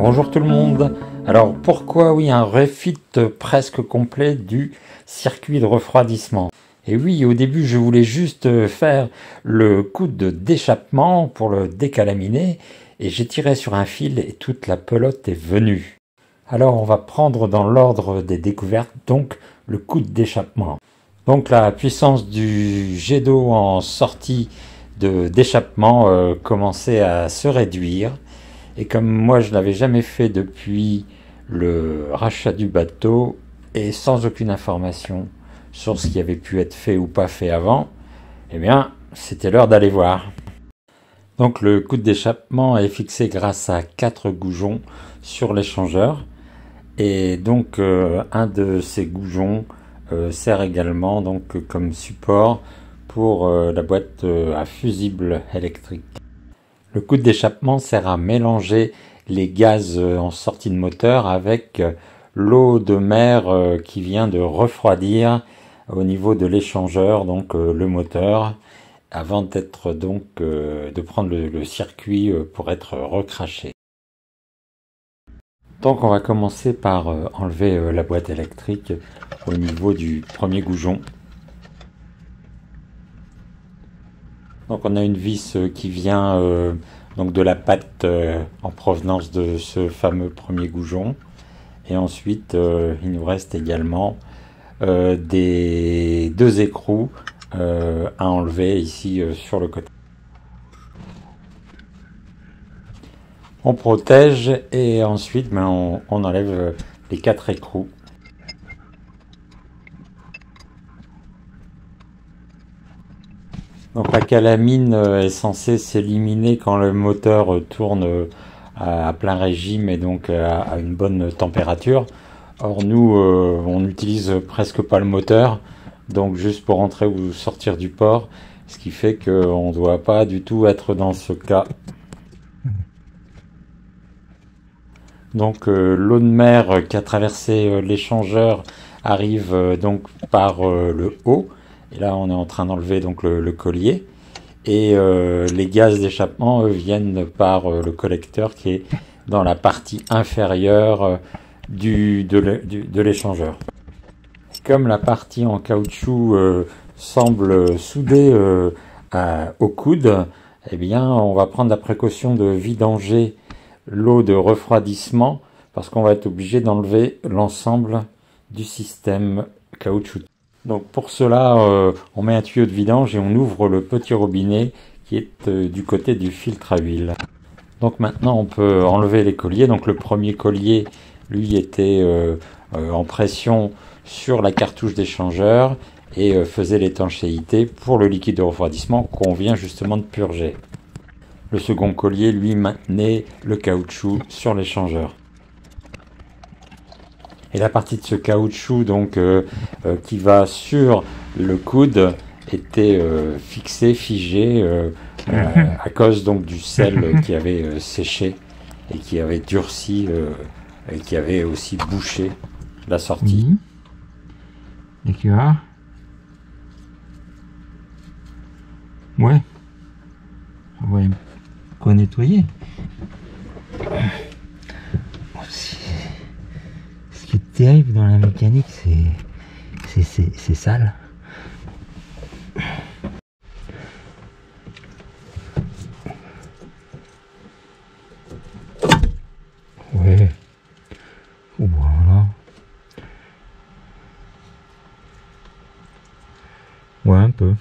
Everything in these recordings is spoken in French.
Bonjour tout le monde. Alors pourquoi oui un refit presque complet du circuit de refroidissement? Et oui, au début je voulais juste faire le coude d'échappement pour le décalaminer et j'ai tiré sur un fil et toute la pelote est venue. Alors on va prendre dans l'ordre des découvertes donc le coude d'échappement. Donc la puissance du jet d'eau en sortie d'échappement commençait à se réduire. Et comme moi je l'avais jamais fait depuis le rachat du bateau et sans aucune information sur ce qui avait pu être fait ou pas fait avant, eh bien c'était l'heure d'aller voir. Donc le coude d'échappement est fixé grâce à 4 goujons sur l'échangeur et donc un de ces goujons sert également donc comme support pour la boîte à fusible électrique. Le coude d'échappement sert à mélanger les gaz en sortie de moteur avec l'eau de mer qui vient de refroidir au niveau de l'échangeur, donc le moteur, avant d'être donc de prendre le circuit pour être recraché. Donc on va commencer par enlever la boîte électrique au niveau du premier goujon. Donc on a une vis qui vient donc de la patte en provenance de ce fameux premier goujon. Et ensuite il nous reste également des deux écrous à enlever ici sur le côté. On protège et ensuite on enlève les 4 écrous. Donc la calamine est censée s'éliminer quand le moteur tourne à plein régime et donc à une bonne température. Or nous, on n'utilise presque pas le moteur, donc juste pour entrer ou sortir du port, ce qui fait qu'on ne doit pas du tout être dans ce cas. Donc l'eau de mer qui a traversé l'échangeur arrive donc par le haut. Et là, on est en train d'enlever donc le collier. Et les gaz d'échappement viennent par le collecteur qui est dans la partie inférieure de l'échangeur. Comme la partie en caoutchouc semble soudée au coude, eh bien, on va prendre la précaution de vidanger l'eau de refroidissement parce qu'on va être obligé d'enlever l'ensemble du système caoutchouc. Donc pour cela, on met un tuyau de vidange et on ouvre le petit robinet qui est du côté du filtre à huile. Donc maintenant on peut enlever les colliers. Donc le premier collier, lui, était en pression sur la cartouche d'échangeur et faisait l'étanchéité pour le liquide de refroidissement qu'on vient justement de purger. Le second collier, lui, maintenait le caoutchouc sur l'échangeur. Et la partie de ce caoutchouc donc qui va sur le coude était figée à cause donc du sel qui avait séché et qui avait durci et qui avait aussi bouché la sortie. Et tu vois? Ouais. On va quoi nettoyer. Ce qui est terrible dans la mécanique, c'est sale. Ouais. Voilà. Ouais, un peu.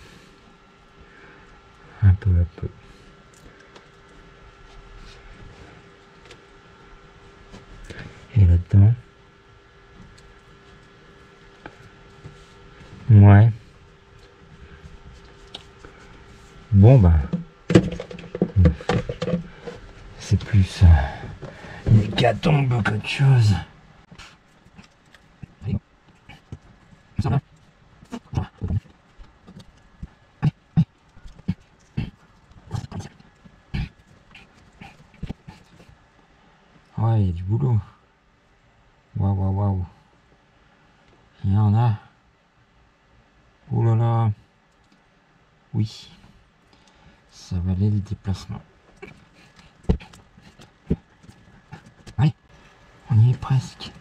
Un peu. Et là-dedans. Ouais. Bon bah. C'est plus une hécatombe qu'autre chose. Ça va. Ouais, il y a du boulot. Waouh. Il y en a. Oh là là. Oui. Ça valait le déplacement. Allez. presque.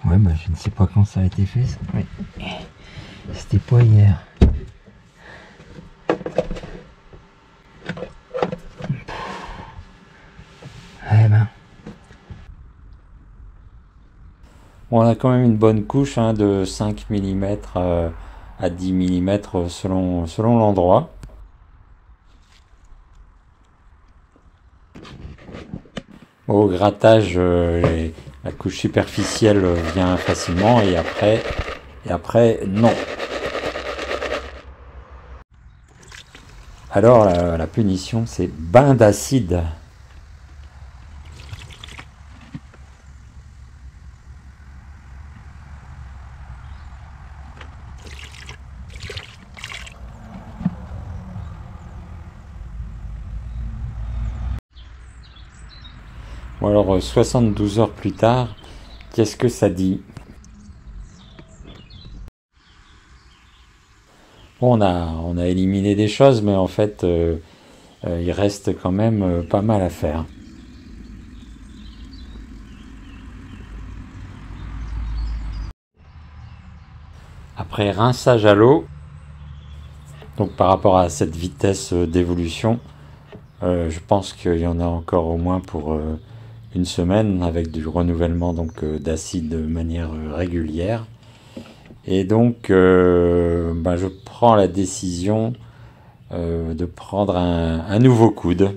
Ouais, bah je ne sais pas quand ça a été fait. Oui. C'était pas hier. Eh ben. Bon, on a quand même une bonne couche hein, de 5 mm à 10 mm selon l'endroit. Au grattage, la couche superficielle vient facilement et après non. Alors la punition, c'est bain d'acide. Bon alors 72 heures plus tard, qu'est-ce que ça dit? Bon, on a éliminé des choses, mais en fait, il reste quand même pas mal à faire. Après rinçage à l'eau, donc par rapport à cette vitesse d'évolution, je pense qu'il y en a encore au moins pour une semaine avec du renouvellement donc d'acide de manière régulière. Et donc, je prends la décision de prendre un nouveau coude.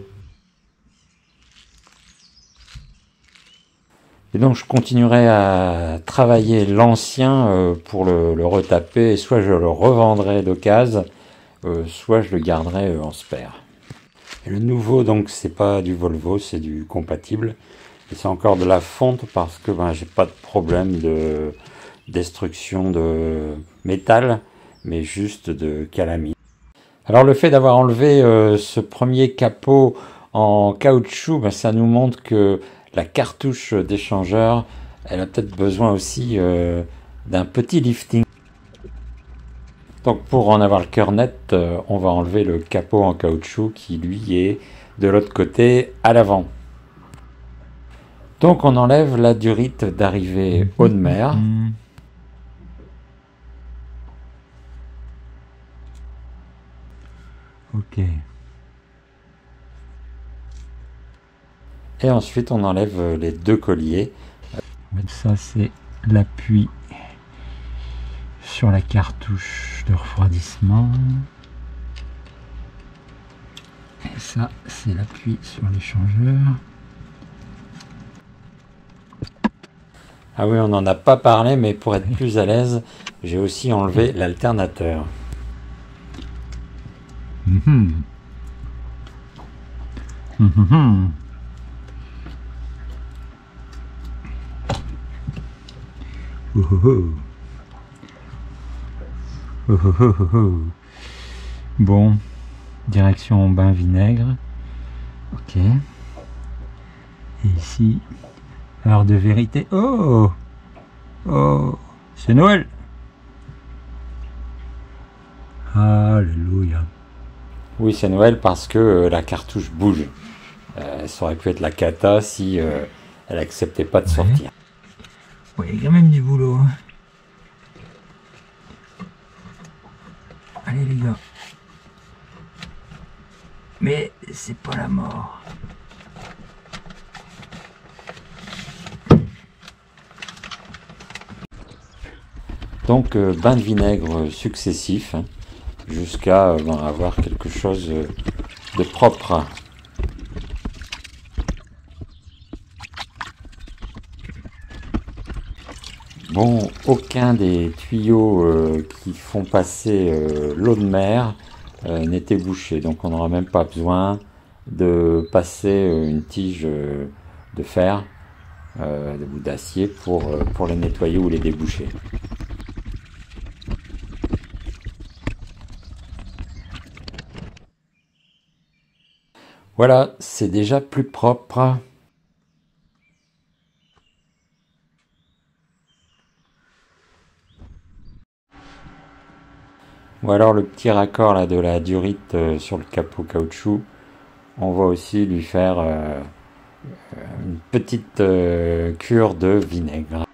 Et donc je continuerai à travailler l'ancien pour le retaper, et soit je le revendrai d'occasion, soit je le garderai en spare. Et le nouveau, donc c'est pas du Volvo, c'est du compatible. Et c'est encore de la fonte parce que j'ai pas de problème de destruction de métal, mais juste de calamine. Alors le fait d'avoir enlevé ce premier capot en caoutchouc, ça nous montre que la cartouche d'échangeur, elle a peut-être besoin aussi d'un petit lifting. Donc pour en avoir le cœur net, on va enlever le capot en caoutchouc qui lui est de l'autre côté à l'avant. Donc on enlève la durite d'arrivée haut de mer. Ok. Et ensuite on enlève les deux colliers. Ça c'est l'appui sur la cartouche de refroidissement. Et ça c'est l'appui sur l'échangeur. Ah oui, on n'en a pas parlé, mais pour être plus à l'aise, j'ai aussi enlevé l'alternateur. Bon, direction bain vinaigre. Ok. Et ici, heure de vérité. Oh, oh, c'est Noël. Alléluia. Oui, c'est Noël parce que la cartouche bouge. Ça aurait pu être la cata si elle acceptait pas de sortir. Ouais, il y a quand même du boulot. Hein. Allez les gars. Mais c'est pas la mort. Donc bain de vinaigre successif hein, jusqu'à avoir quelque chose de propre. Bon, aucun des tuyaux qui font passer l'eau de mer n'était bouché, donc on n'aura même pas besoin de passer une tige de fer ou d'acier pour les nettoyer ou les déboucher. Voilà, c'est déjà plus propre. Ou alors le petit raccord là, de la durite sur le capot caoutchouc, on va aussi lui faire une petite cure de vinaigre.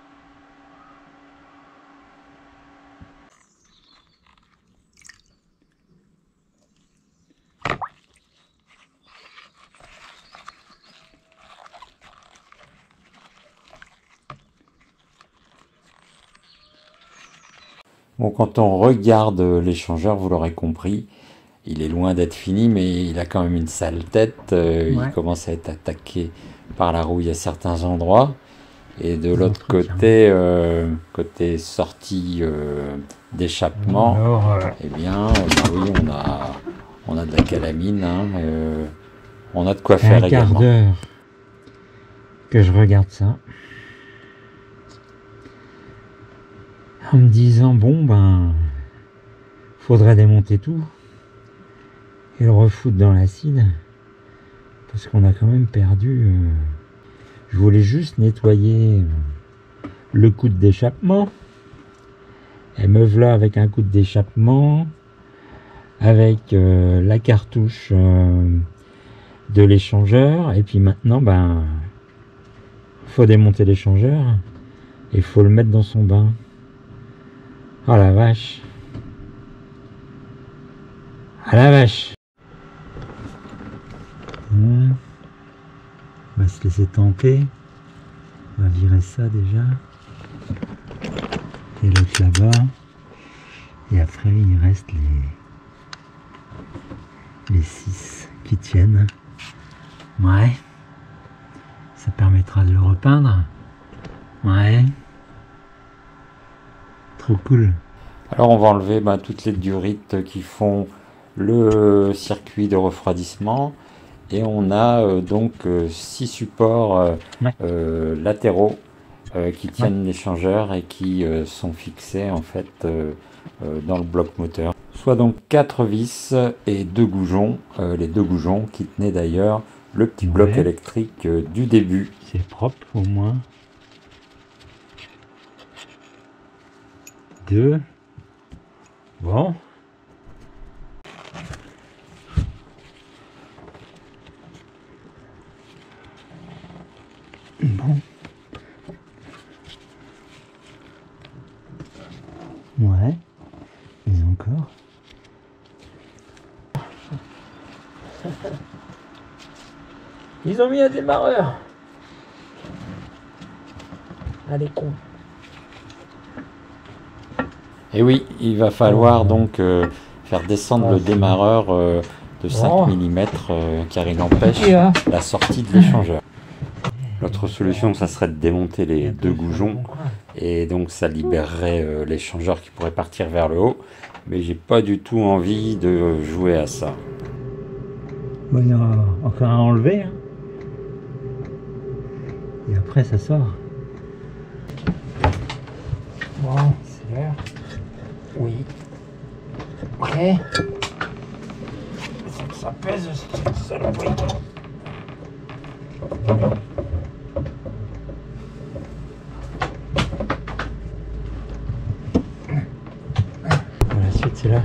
Bon, quand on regarde l'échangeur, vous l'aurez compris, il est loin d'être fini, mais il a quand même une sale tête. Il commence à être attaqué par la rouille à certains endroits. Et de l'autre côté, côté sortie d'échappement, eh bien, bah oui, on a de la calamine, hein, on a de quoi faire également. Un quart d'heure que je regarde ça, en me disant bon ben, faudrait démonter tout et le refoutre dans l'acide, parce qu'on a quand même perdu. Je voulais juste nettoyer le coude d'échappement. Et me voilà avec un coude d'échappement, avec la cartouche de l'échangeur. Et puis maintenant, ben, faut démonter l'échangeur et faut le mettre dans son bain. Oh la vache! Ah la vache! On va se laisser tenter. On va virer ça déjà. Et l'autre là-bas. Et après, il reste les 6 qui tiennent. Ouais. Ça permettra de le repeindre. Ouais. Trop cool. Alors on va enlever toutes les durites qui font le circuit de refroidissement. Et on a donc 6 supports latéraux qui tiennent l'échangeur et qui sont fixés en fait dans le bloc moteur. Soit donc 4 vis et 2 goujons, les 2 goujons qui tenaient d'ailleurs le petit bloc électrique du début. C'est propre au moins. 2. Bon. Bon. Ouais. Mais encore. Ils ont mis un démarreur. Allez, con. Et oui, il va falloir donc faire descendre le démarreur de 5 mm car il empêche la sortie de l'échangeur. L'autre solution, ça serait de démonter les 2 goujons et donc ça libérerait l'échangeur qui pourrait partir vers le haut. Mais j'ai pas du tout envie de jouer à ça. Bon, il y aura encore à enlever. Hein. Et après, ça sort. Bon, c'est l'heure. Oui. Ok. Ça pèse, cette saloperie. La suite, c'est là.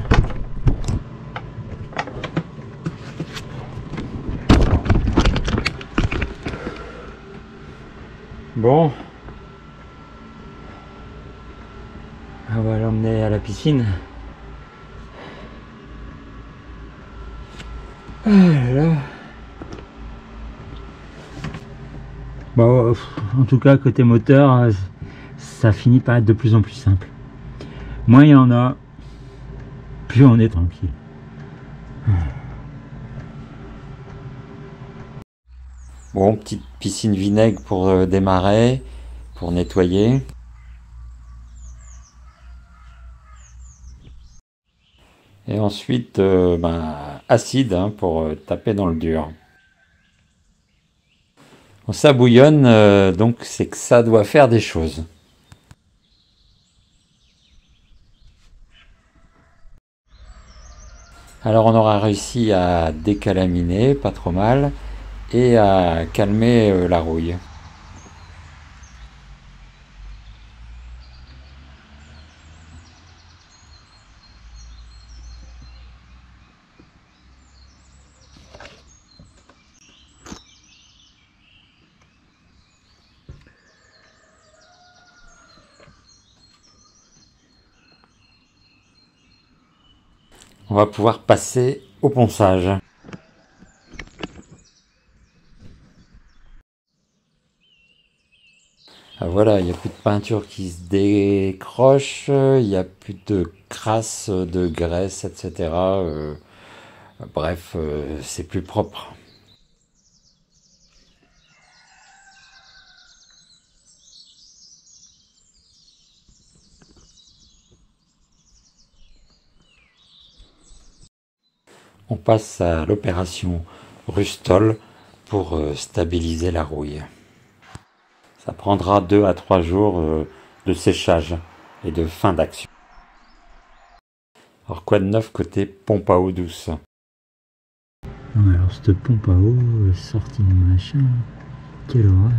Bon. On va l'emmener à la piscine. Ah là là. Bon, en tout cas, côté moteur, ça finit par être de plus en plus simple. Moins il y en a, plus on est tranquille. Bon, petite piscine vinaigre pour démarrer, pour nettoyer. Et ensuite, acide pour taper dans le dur. Bon, ça bouillonne, donc c'est que ça doit faire des choses. Alors on aura réussi à décalaminer, pas trop mal, et à calmer la rouille. On va pouvoir passer au ponçage. Ah, voilà, il n'y a plus de peinture qui se décroche, il n'y a plus de crasse, de graisse, etc. Bref, c'est plus propre. On passe à l'opération Rustol pour stabiliser la rouille. Ça prendra 2 à 3 jours de séchage et de fin d'action. Alors quoi de neuf côté pompe à eau douce? Non, alors cette pompe à eau sortie de machin, quelle horreur.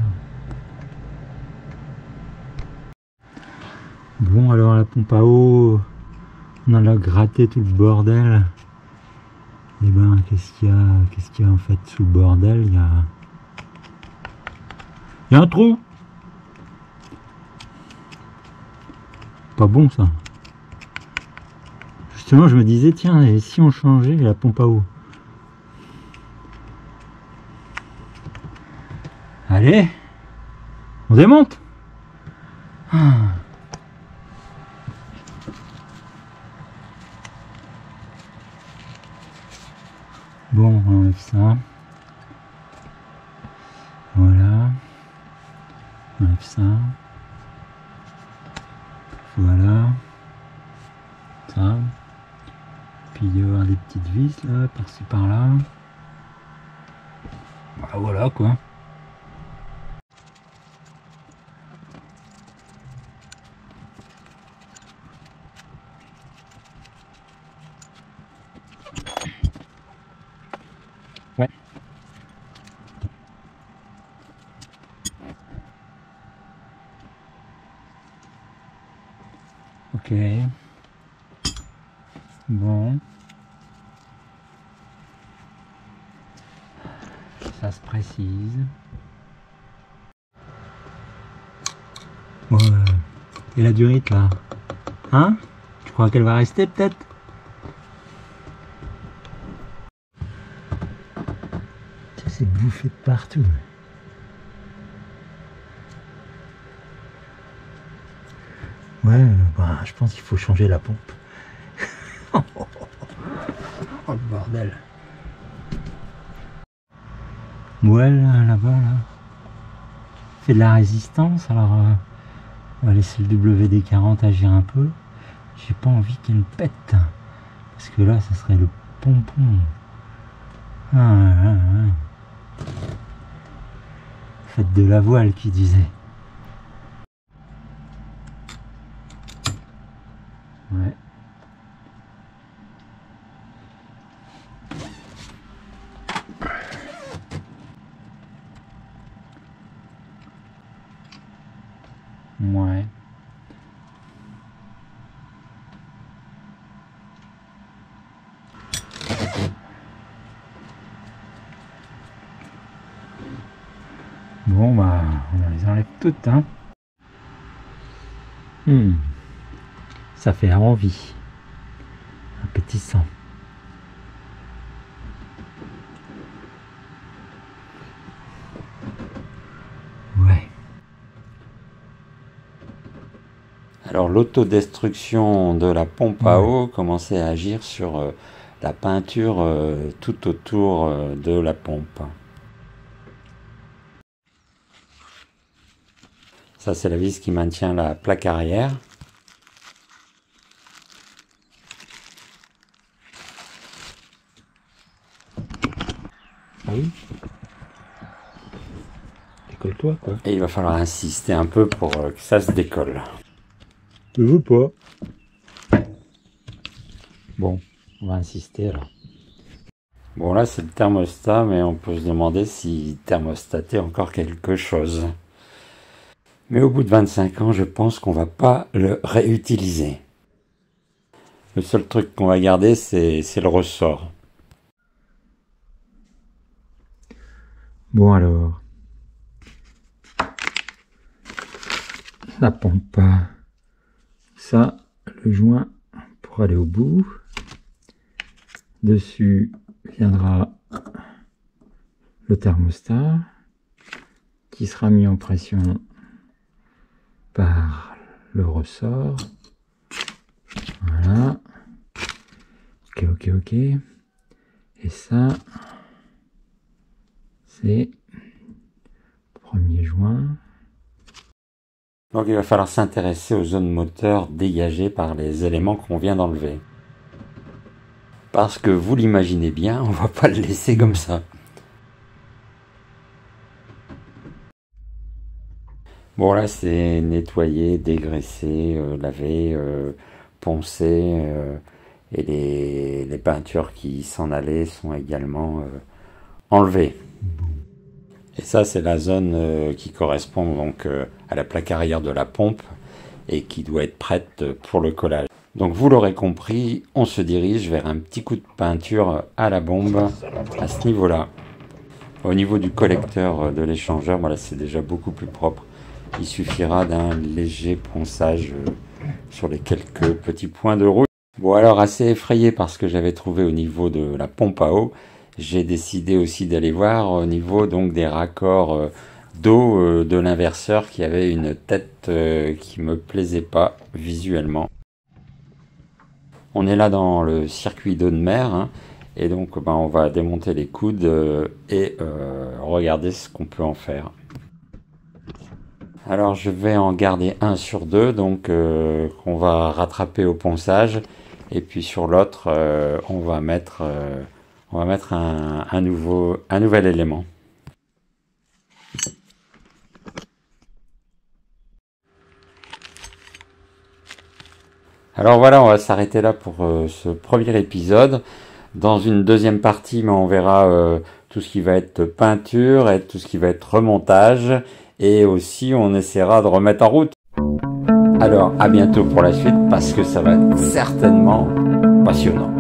Bon, alors la pompe à eau, on en a gratté tout le bordel. Et ben qu'est-ce qu'il y a en fait sous le bordel? Il y a un trou. Pas bon ça. Justement je me disais tiens, et si on changeait la pompe à eau? Allez, on démonte. Bon, on enlève ça. Voilà. On enlève ça. Voilà. Ça. Puis il y avoir des petites vis là, par-ci par-là. Voilà quoi. Ouais. Ok. Bon. Ça se précise. Ouais. Et la durite là? Hein? Tu crois qu'elle va rester peut-être? C'est bouffé de partout. Ouais, bah, je pense qu'il faut changer la pompe. Oh le bordel. Ouais, là-bas, là. Fait de la résistance, alors on va laisser le WD-40 agir un peu. J'ai pas envie qu'il pète. Parce que là, ça serait le pompon. Faites de la voile, qui disait. Ouais. Ouais. Bon bah, on les enlève toutes, hein. Ça fait envie. Appétissant. Ouais. Alors l'autodestruction de la pompe à eau commençait à agir sur la peinture tout autour de la pompe. Ça c'est la vis qui maintient la plaque arrière. Ah oui. Décolle-toi quoi. Et il va falloir insister un peu pour que ça se décolle. Tu veux pas? Bon, on va insister alors. Bon là c'est le thermostat, mais on peut se demander si thermostater encore quelque chose. Mais au bout de 25 ans, je pense qu'on va pas le réutiliser. Le seul truc qu'on va garder, c'est le ressort. Bon alors. Ça pompe pas. Ça, le joint pour aller au bout. Dessus viendra le thermostat qui sera mis en pression par le ressort. Voilà. Ok. Et ça, c'est 1er juin. Donc il va falloir s'intéresser aux zones moteurs dégagées par les éléments qu'on vient d'enlever. Parce que vous l'imaginez bien, on va pas le laisser comme ça. Bon là c'est nettoyer, dégraisser, laver, poncer, et les peintures qui s'en allaient sont également enlevées. Et ça c'est la zone qui correspond donc à la plaque arrière de la pompe et qui doit être prête pour le collage. Donc vous l'aurez compris, on se dirige vers un petit coup de peinture à la bombe à ce niveau-là. Au niveau du collecteur de l'échangeur, voilà, c'est déjà beaucoup plus propre. Il suffira d'un léger ponçage sur les quelques petits points de rouille. Bon alors assez effrayé par ce que j'avais trouvé au niveau de la pompe à eau, j'ai décidé aussi d'aller voir au niveau donc des raccords d'eau de l'inverseur qui avait une tête qui me plaisait pas visuellement. On est là dans le circuit d'eau de mer, hein, et donc on va démonter les coudes et regarder ce qu'on peut en faire. Alors je vais en garder un sur deux, donc qu'on va rattraper au ponçage, et puis sur l'autre on va mettre un nouvel élément. Alors voilà, on va s'arrêter là pour ce premier épisode. Dans une deuxième partie, on verra tout ce qui va être peinture et tout ce qui va être remontage. Et aussi, on essaiera de remettre en route. Alors, à bientôt pour la suite, parce que ça va être certainement passionnant.